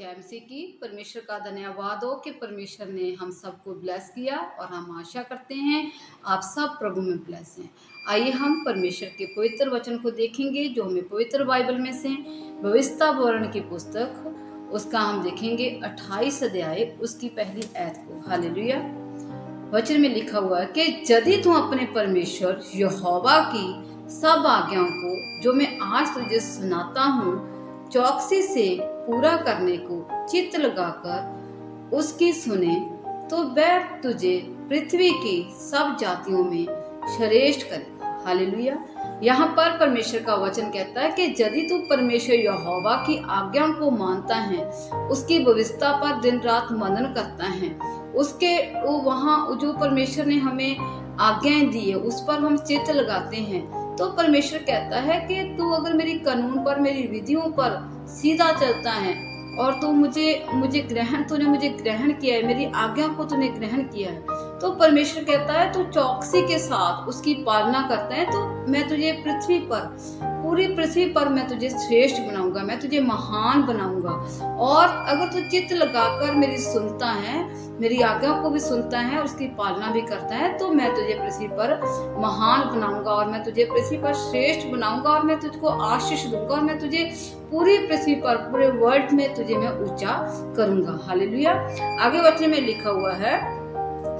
जय मसीह की। परमेश्वर का धन्यवाद हो कि परमेश्वर ने हम सबको ब्लेस किया और हम आशा करते हैं आप सब प्रभु में ब्लेस हैं। आइए हम परमेश्वर के पवित्र वचन को देखेंगे जो हमें पवित्र बाइबल में से भविष्यता विवरण की पुस्तक उसका हम देखेंगे 28 अध्याय उसकी पहली आयत को। हालेलुया। वचन में लिखा हुआ है कि यदि तू अपने परमेश्वर यहोवा की सब आज्ञाओं को जो मैं आज तुझे सुनाता हूँ चौकसी से पूरा करने को चित्त लगाकर उसकी सुने तो वह तुझे पृथ्वी की सब जातियों में श्रेष्ठ करेगा। हालेलुया। यहाँ पर परमेश्वर का वचन कहता है कि यदि तू परमेश्वर यहोवा की आज्ञाओं को मानता है, उसकी व्यवस्था पर दिन रात मनन करता है, उसके वहाँ जो परमेश्वर ने हमें आज्ञाएं दी है उस पर हम चित्त लगाते हैं, तो परमेश्वर कहता है कि तू अगर मेरी कानून पर मेरी विधियों पर सीधा चलता है और तू तूने मुझे ग्रहण किया है, मेरी आज्ञा को तूने ग्रहण किया है, तो परमेश्वर कहता है तू चौकसी के साथ उसकी पालना करता है तो मैं तुझे पूरी पृथ्वी पर मैं तुझे श्रेष्ठ बनाऊंगा, मैं तुझे महान बनाऊंगा। और अगर तू चित्त लगाकर मेरी सुनता है, मेरी आज्ञा को भी सुनता है, उसकी पालना भी करता है, तो मैं तुझे पृथ्वी पर महान बनाऊंगा और मैं तुझे पृथ्वी पर श्रेष्ठ बनाऊंगा और मैं तुझको आशीष दूंगा और मैं तुझे पूरी पृथ्वी पर पूरे वर्ल्ड में तुझे मैं ऊंचा करूंगा। हालेलुया। आगे वचन में लिखा हुआ है,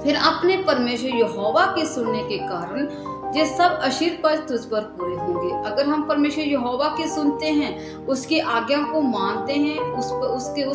फिर अपने परमेश्वर यहोवा के सुनने के कारण ये सब आशीर्वाद तुझ पर पूरे होंगे। अगर हम परमेश्वर यहोवा के सुनते हैं, उसकी आज्ञा को मानते हैं, उस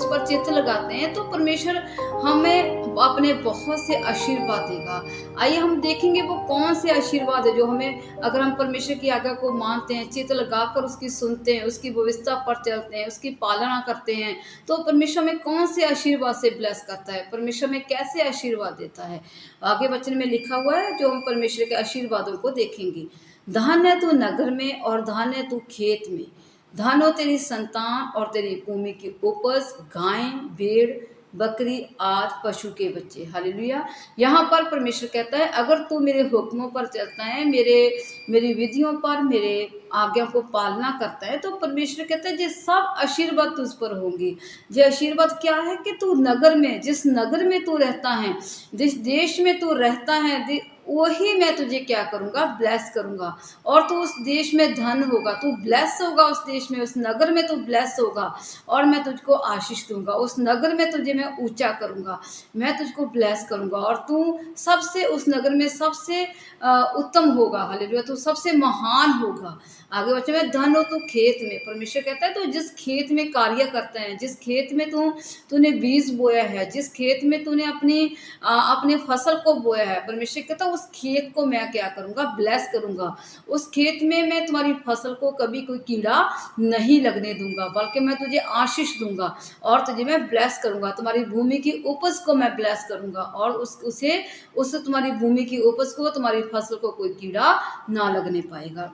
पर चित्त लगाते हैं, तो परमेश्वर हमें अपने बहुत से आशीर्वाद देगा। आइए हम देखेंगे वो कौन से आशीर्वाद है जो हमें, अगर हम परमेश्वर की आज्ञा को मानते हैं, चित्त लगाकर उसकी सुनते हैं, उसकी व्यवस्था पर चलते हैं, उसकी पालना करते हैं, तो परमेश्वर हमें कौन से आशीर्वाद से ब्लेस करता है, परमेश्वर हमें कैसे आशीर्वाद देता है। आगे वचन में लिखा हुआ है जो हम परमेश्वर के आशीर्वादों को देखेंगे। धन्य तू नगर में और धन्य तू खेत में, धन्य हो तेरी संतान और तेरी भूमि की उपज, गाय भेड़ बकरी आज पशु के बच्चे। हालेलुया। यहाँ पर परमेश्वर कहता है अगर तू मेरे हुक्मों पर चलता है, मेरी विधियों पर, मेरे आज्ञा को पालना करता है, तो परमेश्वर कहता है ये सब आशीर्वाद तुझ पर होंगे। ये आशीर्वाद क्या है कि तू नगर में, जिस नगर में तू रहता है, जिस देश में तू रहता है, वही मैं तुझे क्या करूंगा, ब्लेस करूंगा। और तू उस देश में धन होगा, तू ब्लेस होगा उस देश में, उस नगर में तू ब्लेस होगा और मैं तुझको आशीष दूंगा। उस नगर में तुझे मैं ऊंचा करूंगा, मैं तुझको ब्लेस करूंगा और तू सबसे उस नगर में सबसे उत्तम होगा। हालेलुया। तू सबसे महान होगा। आगे बच्चे में धन हो तू खेत में, परमेश्वर कहता है तो जिस खेत में कार्य करता है, जिस खेत में तूने बीज बोया है, जिस खेत में तूने अपने फसल को बोया है, परमेश्वर कहता है उस खेत को मैं क्या करूंगा, ब्लेस करूंगा। उस खेत में मैं तुम्हारी फसल को कभी कोई कीड़ा नहीं लगने दूंगा, बल्कि मैं तुझे आशीष दूंगा और तुझे मैं ब्लेस करूंगा। तुम्हारी भूमि की उपज को मैं ब्लेस करूंगा और उस तुम्हारी भूमि की उपज को, तुम्हारी फसल को कोई कीड़ा ना लगने पाएगा।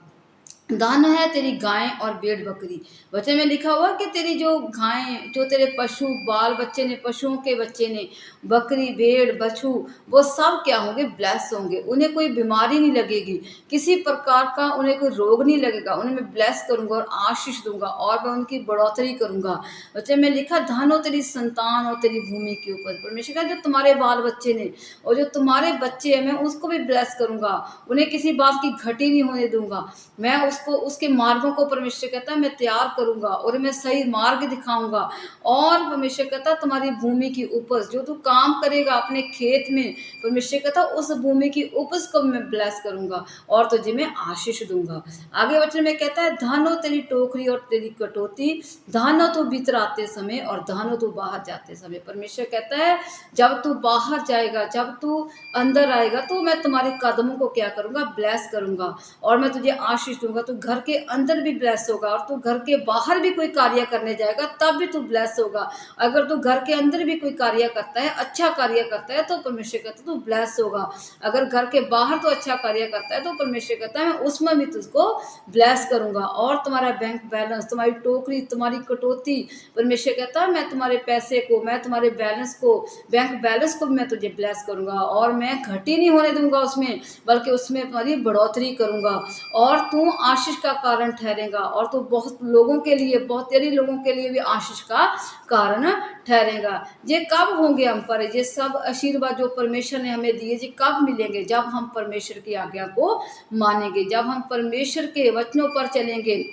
दान है तेरी गाय और भेड़ बकरी। वचन में लिखा हुआ कि तेरी जो गाय, जो तेरे पशु बाल बच्चे ने, पशुओं के बच्चे ने, बकरी भेड़ बछू, वो सब क्या होंगे, ब्लेस होंगे। उन्हें कोई बीमारी नहीं लगेगी, किसी प्रकार का उन्हें कोई रोग नहीं लगेगा। उन्हें मैं ब्लेस करूंगा और आशीष दूंगा और मैं उनकी बढ़ोतरी करूंगा। वचन में लिखा धन हो तेरी संतान और तेरी भूमि की उपज। परमेश्वर का जो तुम्हारे बाल बच्चे ने और जो तुम्हारे बच्चे हैं, मैं उसको भी ब्लेस करूंगा, उन्हें किसी बात की घटी नहीं होने दूंगा। मैं उसके मार्गों को, परमेश्वर कहता है, मैं तैयार करूंगा और मैं सही मार्ग दिखाऊंगा। और परमेश्वर कहता है तुम्हारी भूमि की उपज, जो तू काम करेगा अपने खेत में, परमेश्वर कहता है उस भूमि की उपज को मैं ब्लेस करूंगा और तुझे मैं आशीष दूंगा। आगे वचन में कहता है धन हो तेरी टोकरी और तेरी कटोती, धन हो तू भीतर आते समय और धन हो तू बाहर जाते समय। परमेश्वर कहता है जब तू बाहर जाएगा, जब तू अंदर आएगा, तो मैं तुम्हारे कदमों को क्या करूंगा, ब्लेस करूंगा और मैं तुझे आशीष दूंगा। तू घर के अंदर भी ब्लेस होगा और तू घर के बाहर भी कोई कार्य करने जाएगा तब भी तू ब्लेस होगा। अगर तू घर के अंदर भी कोई कार्य करता है, अच्छा कार्य करता है, तो परमेश्वर कहता है तू ब्लेस होगा। अगर घर के बाहर तो अच्छा कार्य करता है, तो परमेश्वर कहता है मैं उसमें भी तुझको ब्लेस करूंगा। और तुम्हारा बैंक बैलेंस, तुम्हारी टोकरी, तुम्हारी कटौती, परमेश्वर कहता है मैं तुम्हारे पैसे को, मैं तुम्हारे बैलेंस को, बैंक बैलेंस को भी मैं तुझे ब्लेस करूंगा और मैं घटी नहीं होने दूंगा उसमें, बल्कि उसमें तुम्हारी बढ़ोतरी करूंगा और तू आशीष का कारण ठहरेगा और तू बहुत लोगों के लिए, बहुत तेरी लोगों के लिए भी आशीष का कारण ठहरेगा। ये कब होंगे हम पर, ये सब आशीर्वाद जो परमेश्वर ने हमें दिए, ये कब मिलेंगे? जब हम परमेश्वर की आज्ञा को मानेंगे, जब हम परमेश्वर के वचनों पर चलेंगे,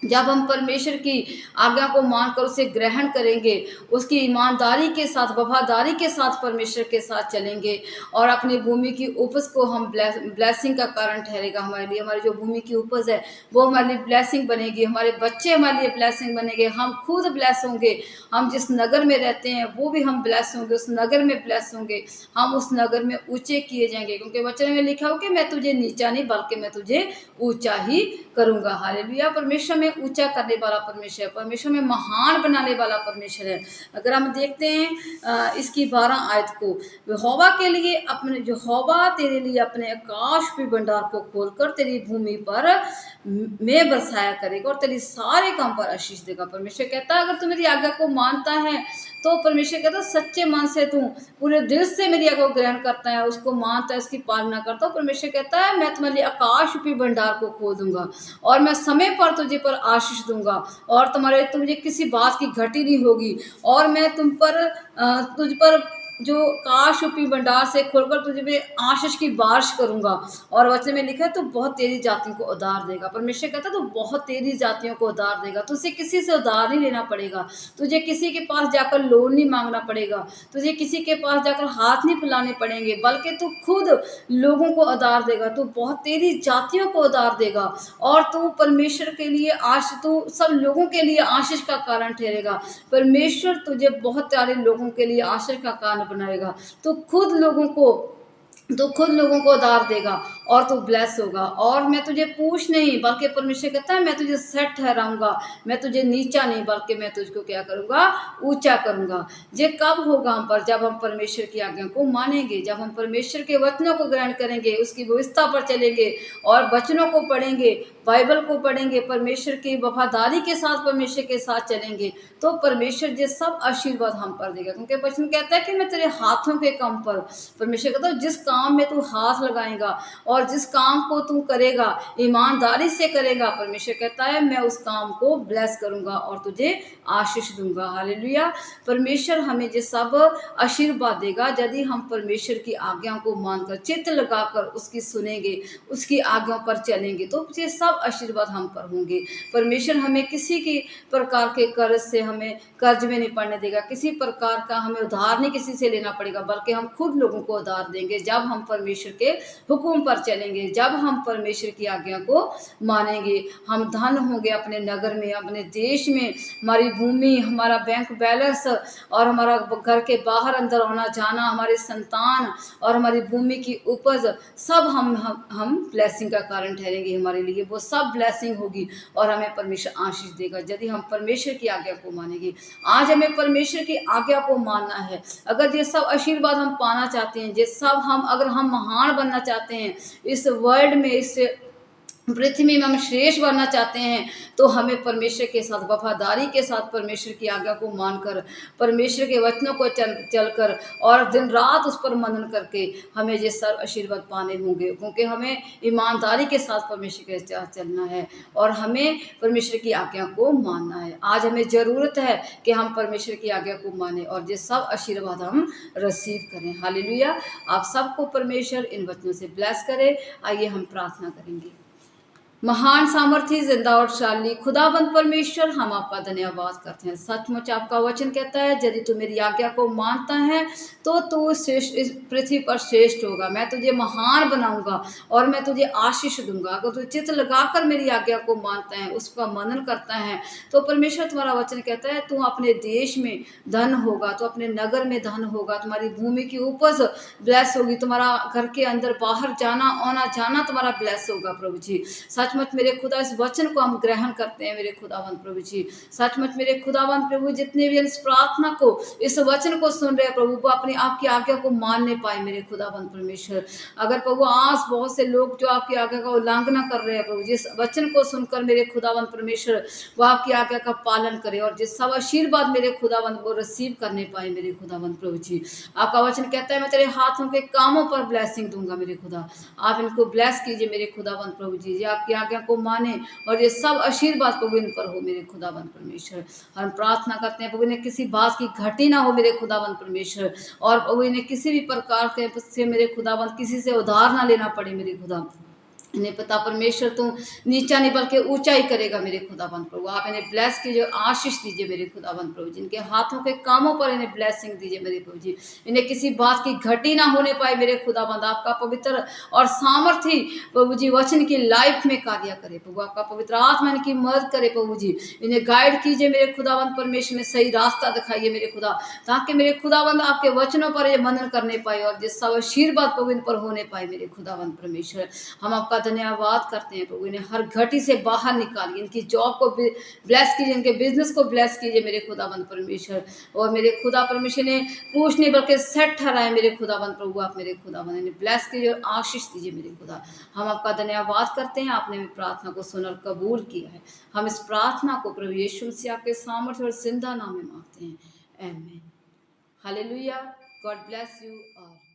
जब हम परमेश्वर की आज्ञा को मानकर उसे ग्रहण करेंगे, उसकी ईमानदारी के साथ, वफादारी के साथ परमेश्वर के साथ चलेंगे और अपनी भूमि की उपज को हम ब्लेसिंग का कारण ठहरेगा हमारे लिए। हमारी जो भूमि की उपज है वो हमारे लिए ब्लेसिंग बनेगी, हमारे बच्चे हमारे लिए ब्लेसिंग बनेंगे, हम खुद ब्लेस होंगे, हम जिस नगर में रहते हैं वो भी हम ब्लेस होंगे, उस नगर में ब्लेस होंगे, हम उस नगर में ऊंचे किए जाएंगे, क्योंकि वचन में लिखा हो कि मैं तुझे नीचा नहीं बल्कि मैं तुझे ऊंचा ही करूंगा। हालेलुया। परमेश्वर में ऊंचा करने वाला परमेश्वर है, परमेश्वर में महान बनाने वाला परमेश्वर है। अगर हम देखते हैं इसकी 12 आयत को, यहोवा के लिए अपने, यहोवा तेरे लिए अपने आकाश के भंडार को खोलकर तेरी भूमि पर में बरसाया करेगा और तेरी सारे काम पर आशीष देगा। परमेश्वर कहता है अगर तू मेरी आज्ञा को मानता है तो परमेश्वर कहता है सच्चे मन से तू पूरे दिल से मेरी आज्ञा को ग्रहण करता है, उसको मानता है, उसकी पालना करता है, परमेश्वर कहता है मैं तुम्हारे लिए आकाश रूपी भंडार को खोल दूंगा और मैं समय पर तुझे पर आशीष दूंगा और तुझे किसी बात की घटी नहीं होगी और मैं तुझ पर जो काश रूपी भंडार से खोलकर तुझे मैं आशीष की बारिश करूंगा। और वचन में लिखा है तो बहुत तेरी जातियों को उधार देगा। परमेश्वर कहता है तो बहुत तेरी जातियों को उधार देगा, तुझे किसी से उधार नहीं लेना पड़ेगा, तुझे किसी के पास जाकर लोन नहीं मांगना पड़ेगा, तुझे किसी के पास जाकर हाथ नहीं फैलाने पड़ेंगे, बल्कि तू खुद लोगों को उधार देगा, तू बहुत तेरी जातियों को उधार देगा और तू परमेश्वर के लिए तू सब लोगों के लिए आशीष का कारण ठहरेगा। परमेश्वर तुझे बहुत सारे लोगों के लिए आशीष का कारण बनाएगा, तो खुद लोगों को उधार देगा और तू ब्लेस होगा। और मैं तुझे पूछ नहीं बल्कि परमेश्वर कहता है मैं तुझे सेट ठहराऊंगा, मैं तुझे नीचा नहीं बल्कि मैं तुझको क्या करूंगा, ऊंचा करूंगा। ये कब होगा हम पर? जब हम परमेश्वर की आज्ञा को मानेंगे, जब हम परमेश्वर के वचनों को ग्रहण करेंगे, उसकी व्यवस्था पर चलेंगे और वचनों को पढ़ेंगे, बाइबल को पढ़ेंगे, परमेश्वर की वफादारी के साथ परमेश्वर के साथ चलेंगे, तो परमेश्वर ये सब आशीर्वाद हम पर देगा। क्योंकि वचन कहता है कि मैं तेरे हाथों के काम पर, परमेश्वर कहता है जिस काम में तू हाथ लगाएगा और जिस काम को तू करेगा ईमानदारी से करेगा, परमेश्वर कहता है मैं उस काम को ब्लेस करूंगा और तुझे आशीष दूंगा। हालेलुया। परमेश्वर हमें ये सब आशीर्वाद देगा यदि हम परमेश्वर की आज्ञाओं को मानकर चित्त लगाकर उसकी सुनेंगे, उसकी आज्ञाओं पर चलेंगे, तो ये सब आशीर्वाद हम पर होंगे। परमेश्वर हमें किसी की प्रकार के कर्ज से हमें कर्ज में नहीं पड़ने देगा, किसी प्रकार का हमें उधार नहीं किसी से लेना पड़ेगा, बल्कि हम खुद लोगों को उधार देंगे जब हम परमेश्वर के हुक्म पर चलेंगे, जब हम परमेश्वर की आज्ञा को मानेंगे। हम धन होंगे अपने नगर में, अपने देश में, हमारी भूमि, हमारा बैंक बैलेंस और हमारा घर के बाहर अंदर आना जाना, हमारे संतान और हमारी भूमि की उपज सब हम ब्लेसिंग का कारण ठहरेंगे हमारे लिए, वो सब ब्लेसिंग होगी और हमें परमेश्वर आशीष देगा यदि हम परमेश्वर की आज्ञा को मानेंगे। आज हमें परमेश्वर की आज्ञा को मानना है। अगर ये सब आशीर्वाद हम पाना चाहते हैं, ये सब अगर हम महान बनना चाहते हैं इस वर्ल्ड में, इस पृथ्वी में हम श्रेष्ठ बनना चाहते हैं, तो हमें परमेश्वर के साथ वफादारी के साथ परमेश्वर की आज्ञा को मानकर, परमेश्वर के वचनों को चलकर और दिन रात उस पर मनन करके हमें ये सर्व आशीर्वाद पाने होंगे। क्योंकि हमें ईमानदारी के साथ परमेश्वर के साथ चलना है और हमें परमेश्वर की आज्ञा को मानना है। आज हमें ज़रूरत है कि हम परमेश्वर की आज्ञा को माने और ये सब आशीर्वाद हम रिसीव करें। हालेलुया। आप सबको परमेश्वर इन वचनों से ब्लेस करे। आइए हम प्रार्थना करेंगे। महान सामर्थी जिंदा और शाली खुदाबंद परमेश्वर, हम आपका धन्यवाद करते हैं। सचमुच आपका वचन कहता है यदि तू मेरी आज्ञा को मानता है तो तू श्रेष्ठ, इस पृथ्वी पर श्रेष्ठ होगा, मैं तुझे महान बनाऊंगा और मैं तुझे आशीष दूंगा। अगर तू चित्त लगाकर मेरी आज्ञा को मानता है, उसका मनन करता है, तो परमेश्वर तुम्हारा वचन कहता है तू अपने देश में धन होगा, तो अपने नगर में धन होगा, तुम्हारी भूमि की उपज ब्लेस होगी, तुम्हारा घर के अंदर बाहर जाना आना जाना तुम्हारा ब्लेस होगा। प्रभु जी सचमुच मेरे खुदा इस वचन को हम ग्रहण करते हैं मेरे खुदावंत प्रभु जी। सचमुच मेरे खुदावंत प्रभु जितने भी इस प्रार्थना को, इस वचन को सुन रहे हैं प्रभु, वो अपनी आपकी आज्ञा को मानने पाए मेरे खुदावंत परमेश्वर। अगर प्रभु आज बहुत से लोग जो आपकी आज्ञा का उल्लंघन कर रहे हैं प्रभु, जिस वचन को सुनकर मेरे खुदावंत परमेश्वर वो आपकी आज्ञा का पालन करे और जिस सब आशीर्वाद मेरे खुदावंत वो रिसीव करने पाए मेरे खुदावंत प्रभु जी। आपका वचन कहता है मैं तेरे हाथों के कामों पर ब्लेसिंग दूंगा मेरे खुदा, आप इनको ब्लेस कीजिए मेरे खुदावंत प्रभु जी। आपकी आज्ञा को माने और ये सब आशीर्वाद प्रभु इन पर हो मेरे खुदाबंद परमेश्वर। हम प्रार्थना करते हैं प्रभु इन्हें किसी बात की घटी ना हो मेरे खुदाबंद परमेश्वर, और प्रभु इन्हें किसी भी प्रकार के से मेरे खुदाबंद किसी से उधार ना लेना पड़े मेरे खुदा। इन्हें पता परमेश्वर तू नीचा नहीं बल्कि ऊंचाई करेगा मेरे खुदाबंद प्रभु। आप इन्हें ब्लेस कीजिए, आशीष दीजिए मेरे खुदाबंद प्रभु जी। इनके हाथों के कामों पर इन्हें ब्लेसिंग दीजिए मेरे प्रभु जी। इन्हें किसी बात की घटी ना होने पाए मेरे खुदाबंद। आपका पवित्र और सामर्थी प्रभु जी वचन की लाइफ में कार्य करे प्रभु। आपका पवित्र आत्मा इनकी मदद करे प्रभु जी। इन्हें गाइड कीजिए मेरे खुदाबंद परमेश्वर, ने सही रास्ता दिखाइए मेरे खुदा, ताकि मेरे खुदाबंद आपके वचनों पर ये मनन करने पाए और जिस सब आशीर्वाद प्रभु इन पर होने पाए मेरे खुदाबंद परमेश्वर। हम आपका धन्यवाद करते हैं प्रभु। इन्हें हर घटी से बाहर निकालिए, इनकी जॉब को ब्लेस कीजिए, इनके बिजनेस को ब्लेस कीजिए मेरे खुदाबंद परमेश्वर। और मेरे खुदा परमेश्वर ने पूछ नहीं बल्कि सेट ठहराए मेरे खुदाबंद प्रभु। आप मेरे खुदाबंद इन्हें ब्लेस कीजिए और आशीष दीजिए मेरे खुदा। हम आपका धन्यवाद करते हैं, आपने मेरी प्रार्थना को सुनकर कबूल किया है। हम इस प्रार्थना को प्रभु यीशु मसीह आपके सामर्थ्य और जिंदा नाम में मांगते हैं, आमीन। Hallelujah. God bless you all.